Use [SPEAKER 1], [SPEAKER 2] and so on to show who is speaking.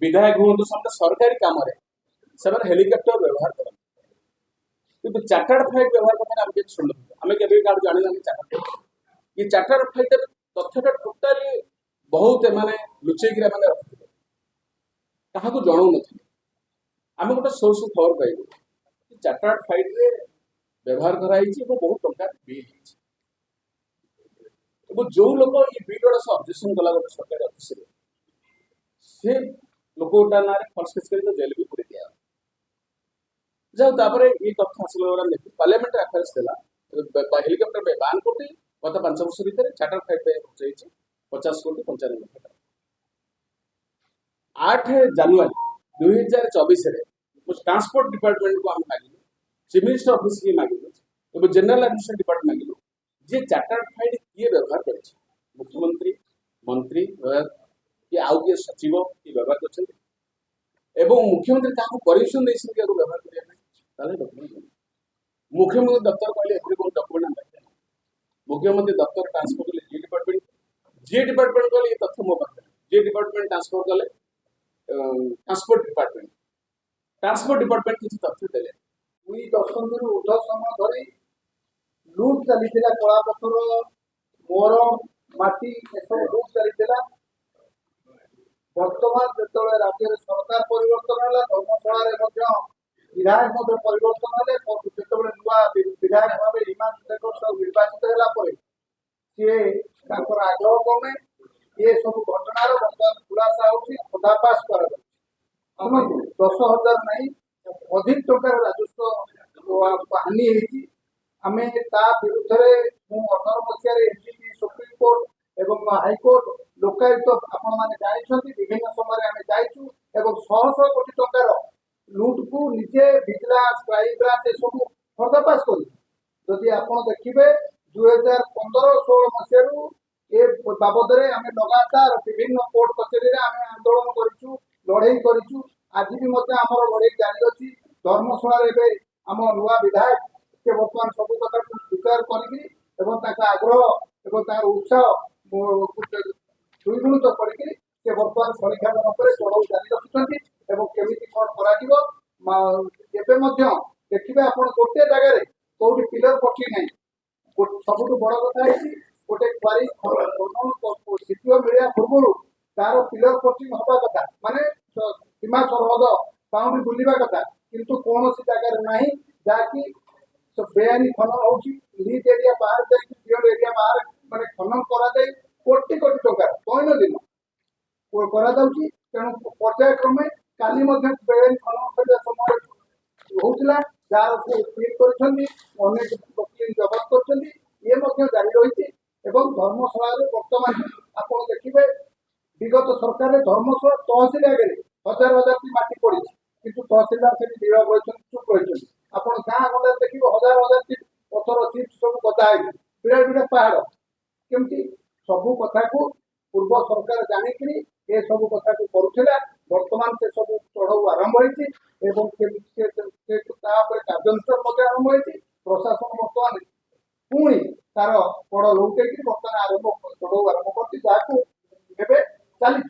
[SPEAKER 1] विधायक हूँ समस्त सरकारी काम से हेलिकप्टर व्यवहार करते किंतु चार्टर्ड फ्लाइट व्यवहार करते आम किसी शुणु आम के जाना चार्टर्ड ये चार्टर्ड फ्लाइट तथ्यटा टोटाली बहुत माने लुचेक रखिए क्या जनाऊ न आम गोटे सोर्स खबर पाइलु चार्टर्ड फ्लाइट रे व्यवहार कराई बहुत टंका बिल जो लोग ये बिल गुड़ा से ऑब्जेक्शन कला गोटे सरकारी ऑफिस से लोकटा ना फल्स केस कर जेल भी पूरी दिया जाऊ ये तथ्य आसला देखिए पार्लियामेंट अफेयर्स हेलिकप्टर बैन कर गत 5 वर्ष भितर चार्टर फ्लाइट खर्च 50 कोटी 95 लाख टका 8 जानुआरी 2024 ट्रांसपोर्ट डिपार्टमेंट को आम मांगलु चीफ मिनिस्टर ऑफिस की मांगलु जनरल एडमिनिस्ट्रेशन डिपार्टमेंट मांगलु जे चार्टर्ड फ्लाइट किए व्यवहार कर मुख्यमंत्री मंत्री कि आउ किए सचिव किए व्यवहार कर मुख्यमंत्री क्या परमिशन देते व्यवहार करने डॉक्यूमेंट मुख्यमंत्री दफ्तर कहले कौन डॉक्यूमेंट मुख्यमंत्री दफ्तर ट्रांसफर कले जी डिपार्टमेंट कहले ये तथ्य मो पाखे जी डिपार्टमेंट ट्रांसफर कले ट्रांसपोर्ट डिपार्टमेंट किसी तथ्य देले
[SPEAKER 2] 10 दिन उर्ध समय धरी लुट चली कलापथर मोर माटी लुट चली बर्तमान जो राज्य सरकार परिवर्तन है धर्मशाला विधायक परिवर्तन है जो नुआ विधायक भाव हिमांशु शेखर साहू निर्वाचित है आग्रह क्रमे ये सब घटनार बर्तमान खुलासा होदापास कर 10,000 नहीं अधिक टंकार राजस्व हानि आम ता विरुद्ध में 18 मसीह एमपी सुप्रीम कोर्ट एवं हाईकोर्ट लोकायुक्त आपण मैंने जानते विभिन्न समय आम जाइचु शह शह कोटी टंकार लुट को निजे विजिलेंस क्राइम ब्रांच सब पर्दाफाश कर आप देखिए 2015-16 मसीह ए बाबद आम लगातार विभिन्न कोर्ट कचेरी आम आंदोलन करूँ लड़े करूँ आज भी आम लड़े जारी अच्छी धर्मशाला आम नुआ विधायक से बर्तमान सब कथा स्वीकार कर आग्रह और उत्साह द्विगुणित करके बर्तमान समीक्षा पर चढ़ाऊ जारी रखिंट केमी कौन देखिए आप गोटे जगह कौटी पिलर पटी ना सब बड़ कथा गोटे क्वारी सीपीओ मिलवा पूर्व तार पिलर पटी हवा कथा माने सीमा सरहद बाउंड्री बुलवा कथा किंतु कौन जगह ना जहाँकि बेआईन खनन होज एरिया बाहर एरिया बाहर माने खनन करा कोटी कोटी टंका दैन दिन तेणु पर्यायक्रमे काली बेआईन खनन करने समय होता जार सील कर जबत कर जारी रही धर्मशाला बर्तमान आप देखिए विगत सरकार धर्मशाला तहसिल आगे हजार हजार माटी पड़ी किंतु तहसिलदार से विभाग रही चुप रही आप गाँ गंडा देखिए हजार हजार पथर चिप्स सब गदा विड़ा विड़ा पहाड़ केमती सबू कथा को पूर्व सरकार जानिक ये सब कथा को करुला बर्तमान से सब चढ़ाऊ आरंभ होती कार्यानुष्ठान आरंभ होती प्रशासन बर्तमान पुणी तार बड़ लौटे बर्तमान आरंभ चढ़ाऊ आरंभ कर चली